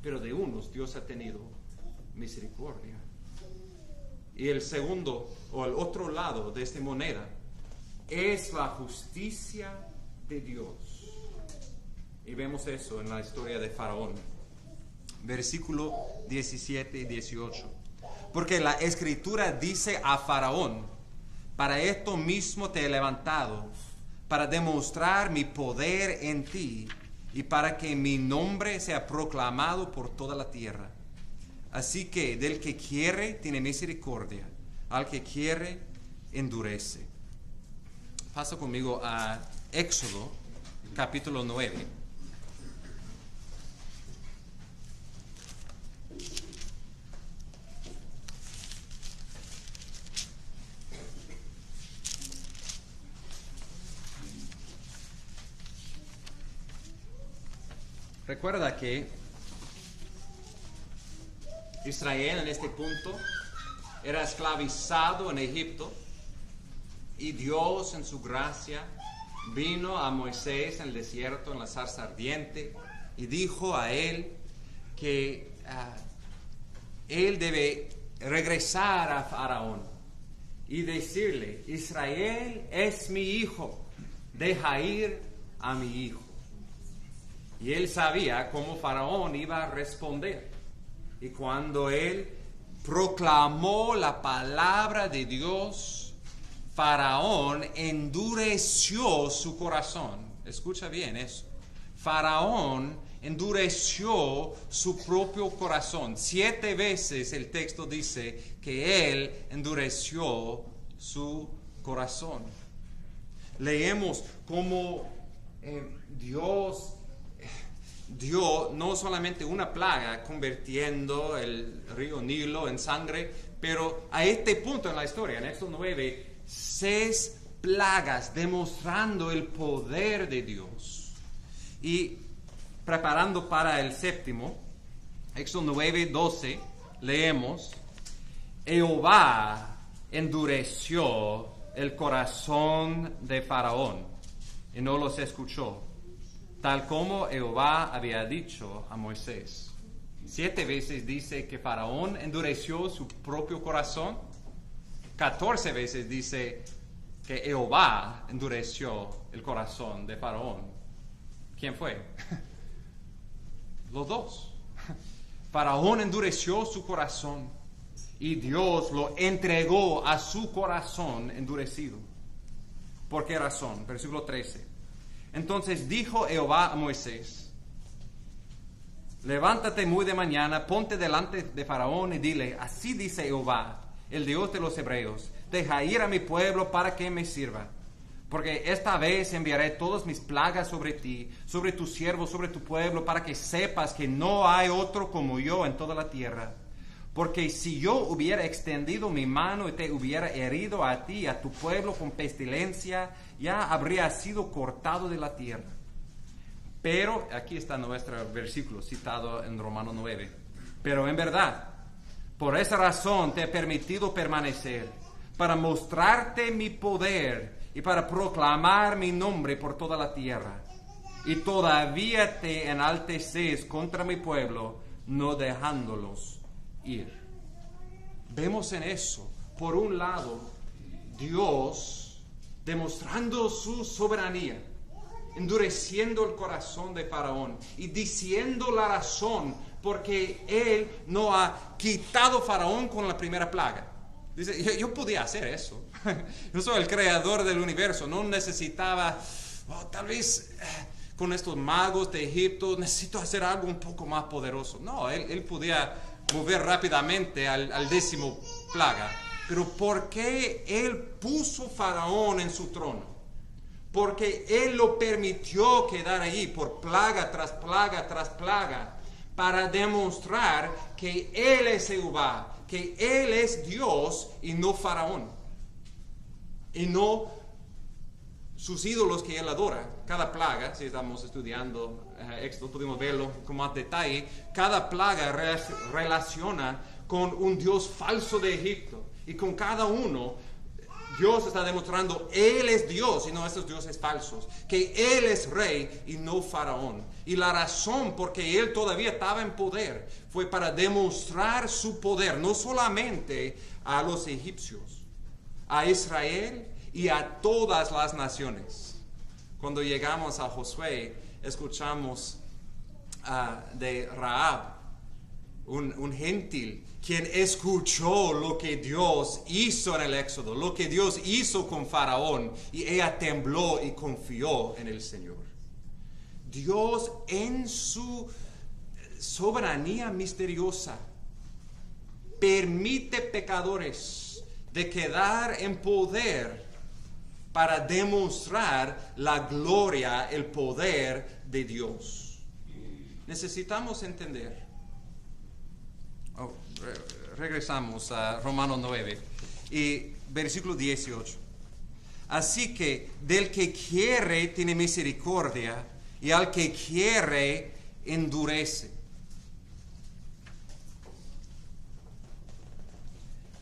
pero de unos Dios ha tenido misericordia. Y el segundo, o el otro lado de esta moneda, es la justicia de Dios. Y vemos eso en la historia de Faraón. Versículo 17 y 18. Porque la Escritura dice a Faraón: para esto mismo te he levantado, para demostrar mi poder en ti, y para que mi nombre sea proclamado por toda la tierra. Así que del que quiere tiene misericordia, al que quiere endurece. Pasa conmigo a Éxodo, capítulo 9. Recuerda que Israel en este punto era esclavizado en Egipto. Y Dios en su gracia vino a Moisés en el desierto, en la zarza ardiente, y dijo a él que él debe regresar a Faraón y decirle: Israel es mi hijo, deja ir a mi hijo. Y él sabía cómo Faraón iba a responder. Y cuando él proclamó la palabra de Dios, Faraón endureció su corazón. Escucha bien eso. Faraón endureció su propio corazón. 7 veces el texto dice que él endureció su corazón. Leemos cómo Dios dio no solamente una plaga convirtiendo el río Nilo en sangre, pero a este punto en la historia, en Éxodo 9, 6 plagas demostrando el poder de Dios. Y preparando para el séptimo, Éxodo 9:12, leemos: Jehová endureció el corazón de Faraón y no los escuchó, tal como Jehová había dicho a Moisés. 7 veces dice que Faraón endureció su propio corazón. 14 veces dice que Jehová endureció el corazón de Faraón. ¿Quién fue? Los dos. Faraón endureció su corazón y Dios lo entregó a su corazón endurecido. ¿Por qué razón? Versículo 13. Entonces dijo Jehová a Moisés: levántate muy de mañana, ponte delante de Faraón y dile: así dice Jehová, el Dios de los hebreos, deja ir a mi pueblo para que me sirva. Porque esta vez enviaré todas mis plagas sobre ti, sobre tu siervo, sobre tu pueblo, para que sepas que no hay otro como yo en toda la tierra. Porque si yo hubiera extendido mi mano y te hubiera herido a ti y a tu pueblo con pestilencia, ya habría sido cortado de la tierra. Pero, aquí está nuestro versículo citado en Romanos 9. Pero en verdad, por esa razón te he permitido permanecer, para mostrarte mi poder y para proclamar mi nombre por toda la tierra. Y todavía te enalteces contra mi pueblo, no dejándolos ir. Vemos en eso, por un lado, Dios demostrando su soberanía, endureciendo el corazón de Faraón y diciendo la razón porque él no ha quitado Faraón con la primera plaga. Dice, yo podía hacer eso. Yo soy el creador del universo, no necesitaba, tal vez con estos magos de Egipto necesito hacer algo un poco más poderoso. No, él podía mover rápidamente al 10º plaga. Pero ¿por qué él puso Faraón en su trono? Porque él lo permitió quedar allí por plaga tras plaga tras plaga, para demostrar que él es Jehová, que él es Dios y no Faraón, y no sus ídolos que él adora. Cada plaga, si estamos estudiando Éxodo, podemos verlo con más detalle. Cada plaga relaciona con un Dios falso de Egipto, y con cada uno Dios está demostrando, Él es Dios y no estos dioses falsos, que Él es rey y no Faraón. Y la razón por que Él todavía estaba en poder fue para demostrar su poder, no solamente a los egipcios, a Israel y a todas las naciones. Cuando llegamos a Josué, escuchamos de Rahab, un gentil, quien escuchó lo que Dios hizo en el Éxodo, lo que Dios hizo con Faraón, y ella tembló y confió en el Señor. Dios, en su soberanía misteriosa, permite pecadores de quedar en poder para demostrar la gloria, el poder de Dios. Necesitamos entender. Regresamos a Romanos 9 y versículo 18. Así que del que quiere tiene misericordia, y al que quiere endurece.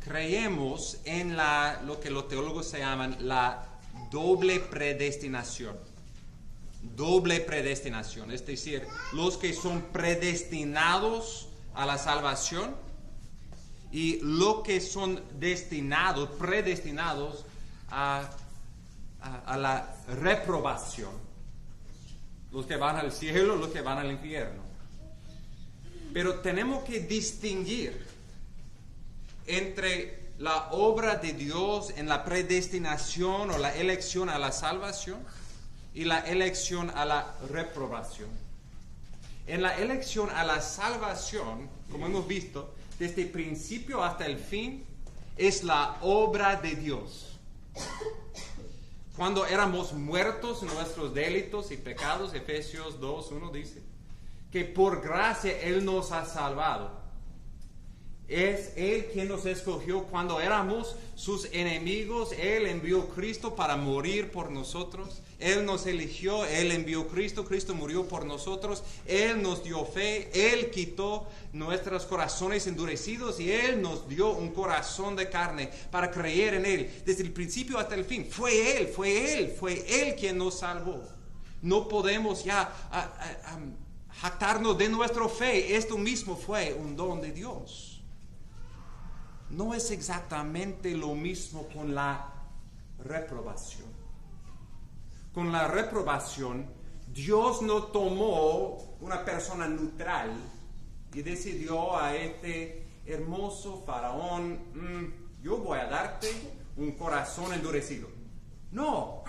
Creemos en lo que los teólogos se llaman la doble predestinación. Doble predestinación, es decir, los que son predestinados a la salvación y los que son predestinados a la reprobación. Los que van al cielo, los que van al infierno. Pero tenemos que distinguir entre la obra de Dios en la predestinación o la elección a la salvación y la elección a la reprobación. En la elección a la salvación, como hemos visto, desde el principio hasta el fin, es la obra de Dios. Cuando éramos muertos en nuestros delitos y pecados, Efesios 2:1 dice que por gracia Él nos ha salvado. Es Él quien nos escogió cuando éramos sus enemigos. Él envió a Cristo para morir por nosotros. Él nos eligió, Él envió a Cristo, Cristo murió por nosotros. Él nos dio fe, Él quitó nuestros corazones endurecidos y Él nos dio un corazón de carne para creer en Él. Desde el principio hasta el fin, fue Él quien nos salvó. No podemos ya jactarnos de nuestra fe. Esto mismo fue un don de Dios. No es exactamente lo mismo con la reprobación. Con la reprobación, Dios no tomó una persona neutral y decidió a este hermoso faraón, yo voy a darte un corazón endurecido. No,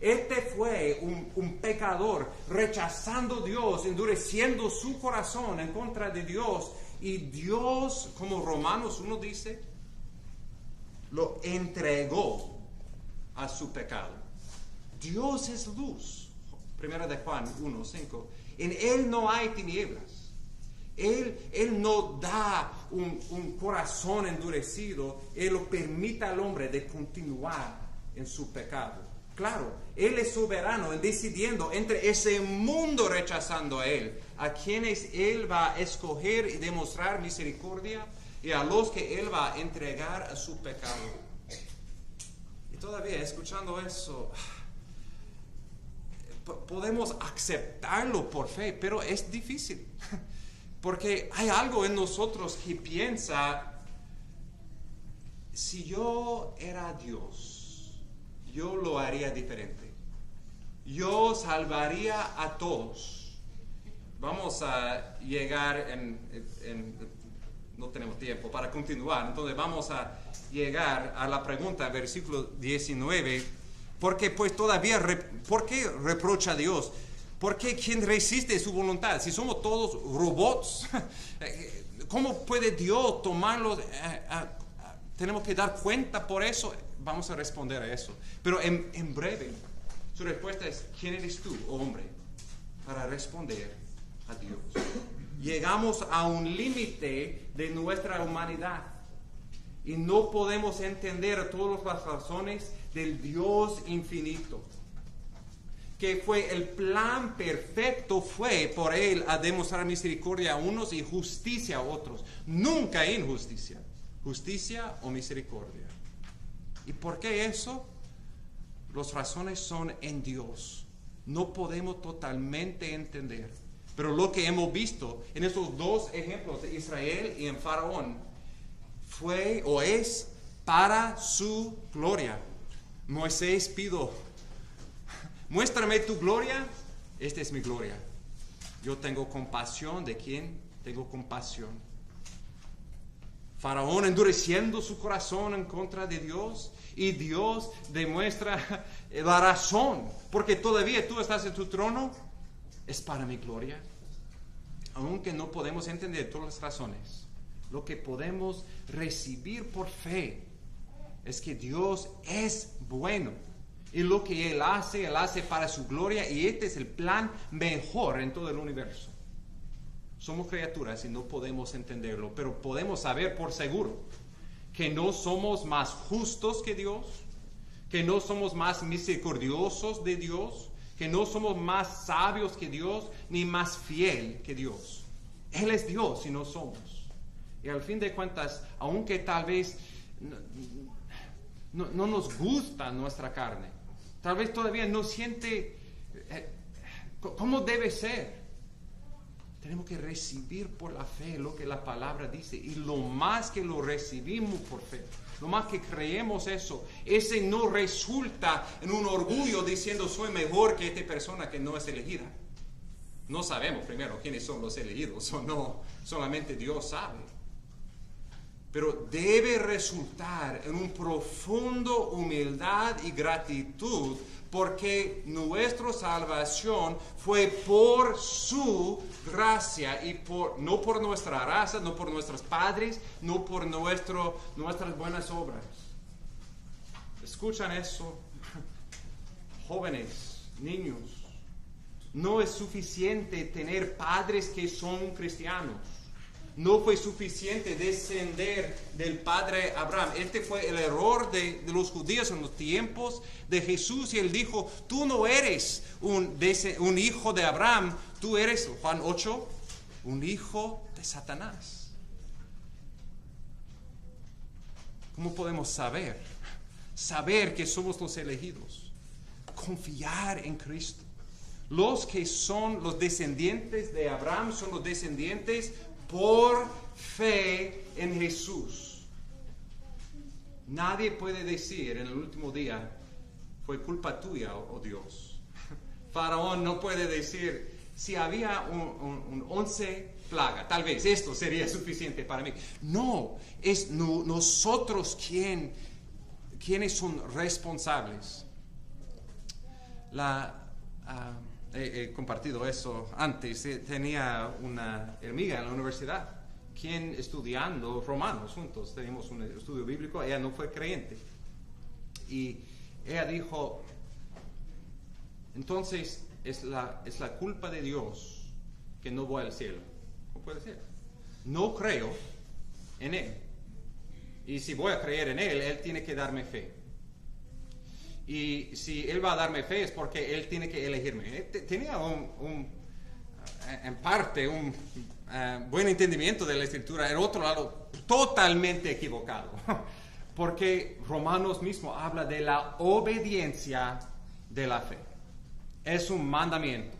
este fue un pecador rechazando a Dios, endureciendo su corazón en contra de Dios. Y Dios, como Romanos 1 dice, lo entregó a su pecado. Dios es luz. 1 de Juan 1:5. En Él no hay tinieblas. Él no da un corazón endurecido, Él lo permite al hombre de continuar en su pecado. Claro, Él es soberano en decidiendo entre ese mundo rechazando a Él, a quienes Él va a escoger y demostrar misericordia, y a los que Él va a entregar a su pecado. Y todavía escuchando eso, podemos aceptarlo por fe, pero es difícil. Porque hay algo en nosotros que piensa, si yo era Dios, yo lo haría diferente. Yo salvaría a todos. Vamos a llegar no tenemos tiempo para continuar, entonces vamos a llegar a la pregunta, versículo 19, porque pues todavía, ¿por qué reprocha a Dios? ¿Por qué quien resiste su voluntad? Si somos todos robots, ¿cómo puede Dios tomarlo? Tenemos que dar cuenta por eso. Vamos a responder a eso. Pero en breve, su respuesta es, ¿quién eres tú, hombre, para responder a Dios? Llegamos a un límite de nuestra humanidad y no podemos entender todas las razones del Dios infinito, que fue el plan perfecto, fue por Él a demostrar misericordia a unos y justicia a otros. Nunca injusticia, justicia o misericordia. ¿Y por qué eso? Las razones son en Dios. No podemos totalmente entender. Pero lo que hemos visto en estos dos ejemplos de Israel y en Faraón fue o es para su gloria. Moisés pidió, muéstrame tu gloria, esta es mi gloria. Yo tengo compasión de quien tengo compasión. Faraón endureciendo su corazón en contra de Dios, y Dios demuestra la razón, porque todavía tú estás en tu trono, es para mi gloria. Aunque no podemos entender todas las razones, lo que podemos recibir por fe es que Dios es bueno, y lo que Él hace para su gloria, y este es el plan mejor en todo el universo. Somos criaturas y no podemos entenderlo, pero podemos saber por seguro que no somos más justos que Dios, que no somos más misericordiosos de Dios, que no somos más sabios que Dios, ni más fiel que Dios. Él es Dios y no somos. Y al fin de cuentas, aunque tal vez no nos gusta nuestra carne, tal vez todavía no siente cómo debe ser, tenemos que recibir por la fe lo que la palabra dice, y lo más que lo recibimos por fe, lo más que creemos eso, ese no resulta en un orgullo diciendo soy mejor que esta persona que no es elegida. No sabemos primero quiénes son los elegidos o no, solamente Dios sabe. Pero debe resultar en un profundo humildad y gratitud, porque nuestra salvación fue por su gracia y no por nuestra raza, no por nuestros padres, no por nuestras buenas obras. ¿Escuchan eso? Jóvenes, niños, no es suficiente tener padres que son cristianos. No fue suficiente descender del padre Abraham. Este fue el error de los judíos en los tiempos de Jesús. Y él dijo, tú no eres un hijo de Abraham, tú eres, Juan 8, un hijo de Satanás. ¿Cómo podemos saber? Saber que somos los elegidos. Confiar en Cristo. Los que son los descendientes de Abraham son los descendientes por fe en Jesús. Nadie puede decir en el último día, fue culpa tuya, oh Dios. Faraón no puede decir, si había un 11 plaga, tal vez esto sería suficiente para mí. No, es nosotros quienes son responsables. He compartido eso antes. Tenía una amiga en la universidad, quien estudiando Romanos juntos, teníamos un estudio bíblico, ella no fue creyente. Y ella dijo, entonces es la culpa de Dios que no voy al cielo. puede ser. No creo en Él. Y si voy a creer en Él, Él tiene que darme fe. Y si Él va a darme fe es porque Él tiene que elegirme. Tenía en parte un buen entendimiento de la Escritura. En otro lado, totalmente equivocado. Porque Romanos mismo habla de la obediencia de la fe. Es un mandamiento.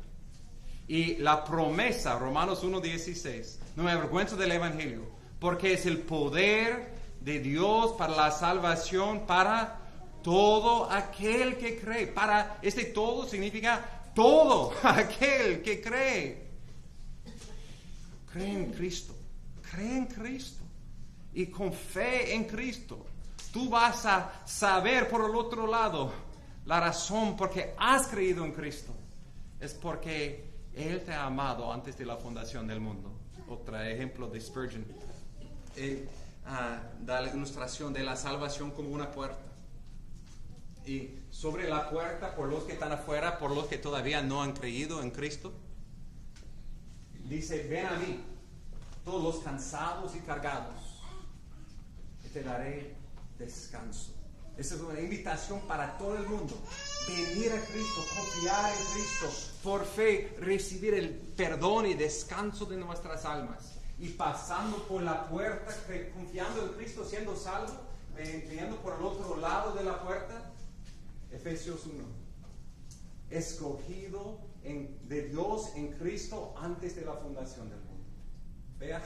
Y la promesa, Romanos 1:16, no me avergüenzo del Evangelio, porque es el poder de Dios para la salvación para todo aquel que cree. Para este todo significa todo aquel que cree. Cree en Cristo. Cree en Cristo. Y con fe en Cristo, tú vas a saber por el otro lado la razón por qué has creído en Cristo. Es porque Él te ha amado antes de la fundación del mundo. Otro ejemplo de Spurgeon. Da la ilustración de la salvación como una puerta. Y sobre la puerta, por los que están afuera, por los que todavía no han creído en Cristo, dice: ven a mí, todos los cansados y cargados, y te daré descanso. Esa es una invitación para todo el mundo. Venir a Cristo, confiar en Cristo, por fe recibir el perdón y descanso de nuestras almas. Y pasando por la puerta, confiando en Cristo, siendo salvo, viendo por el otro lado de la puerta. Efesios 1. Escogido de Dios en Cristo antes de la fundación del mundo. Vea,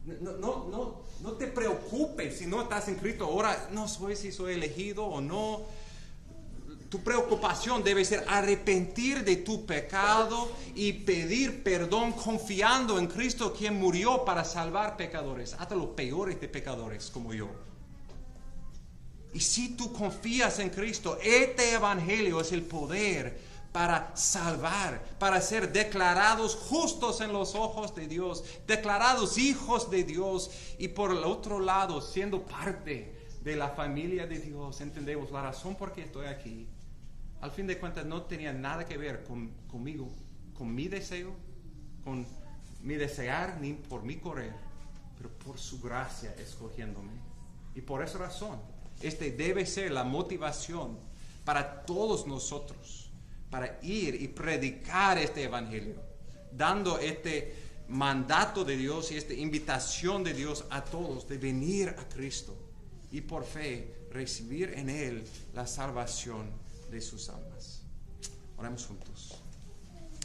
no te preocupes si no estás en Cristo. Ahora no sé si soy elegido o no. Tu preocupación debe ser arrepentir de tu pecado y pedir perdón confiando en Cristo, quien murió para salvar pecadores, hasta los peores de pecadores como yo. Y si tú confías en Cristo, este evangelio es el poder para salvar, para ser declarados justos en los ojos de Dios, declarados hijos de Dios, y por el otro lado, siendo parte de la familia de Dios. Entendemos la razón por qué estoy aquí. Al fin de cuentas no tenía nada que ver conmigo, con mi deseo, con mi desear, ni por mi correr, pero por su gracia escogiéndome. Y por esa razón, este debe ser la motivación para todos nosotros, para ir y predicar este evangelio, dando este mandato de Dios y esta invitación de Dios a todos de venir a Cristo y por fe recibir en Él la salvación de sus almas. Oremos juntos.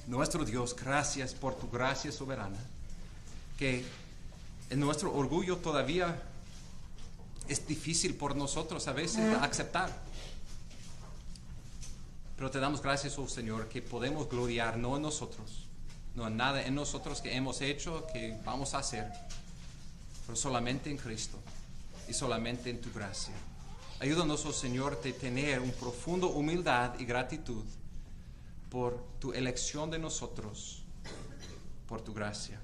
Nuestro Dios, gracias por tu gracia soberana, que en nuestro orgullo todavía es difícil por nosotros a veces aceptar. Pero te damos gracias, oh Señor, que podemos gloriar no en nosotros, no en nada en nosotros que hemos hecho, que vamos a hacer, pero solamente en Cristo y solamente en tu gracia. Ayúdanos, oh Señor, a tener una profunda humildad y gratitud por tu elección de nosotros, por tu gracia.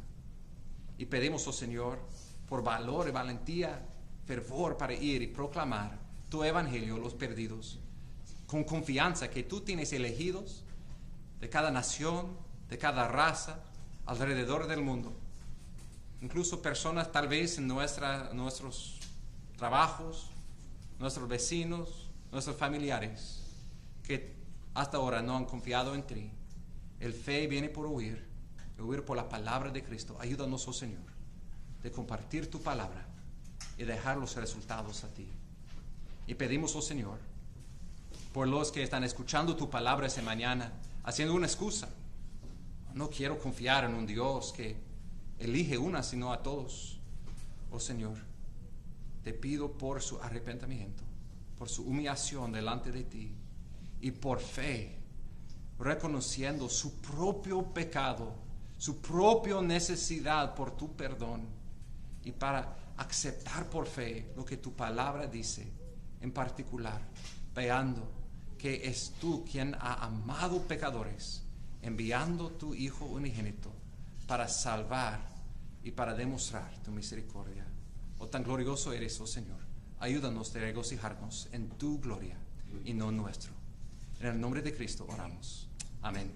Y pedimos, oh Señor, por valor y valentía, fervor para ir y proclamar tu evangelio a los perdidos, con confianza que tú tienes elegidos de cada nación, de cada raza, alrededor del mundo. Incluso personas tal vez en nuestros trabajos, nuestros vecinos, nuestros familiares, que hasta ahora no han confiado en ti. El fe viene por oír por la palabra de Cristo. Ayúdanos, oh Señor, de compartir tu palabra y dejar los resultados a ti. Y pedimos, oh Señor, por los que están escuchando tu palabra esta mañana, haciendo una excusa. No quiero confiar en un Dios que elige una, sino a todos. Oh Señor, te pido por su arrepentimiento, por su humillación delante de ti y por fe, reconociendo su propio pecado, su propia necesidad por tu perdón, y para aceptar por fe lo que tu palabra dice, en particular, veando que es tú quien ha amado pecadores, enviando tu Hijo unigénito para salvar y para demostrar tu misericordia. Oh, tan glorioso eres, oh Señor. Ayúdanos a regocijarnos en tu gloria y no nuestro. En el nombre de Cristo oramos. Amén.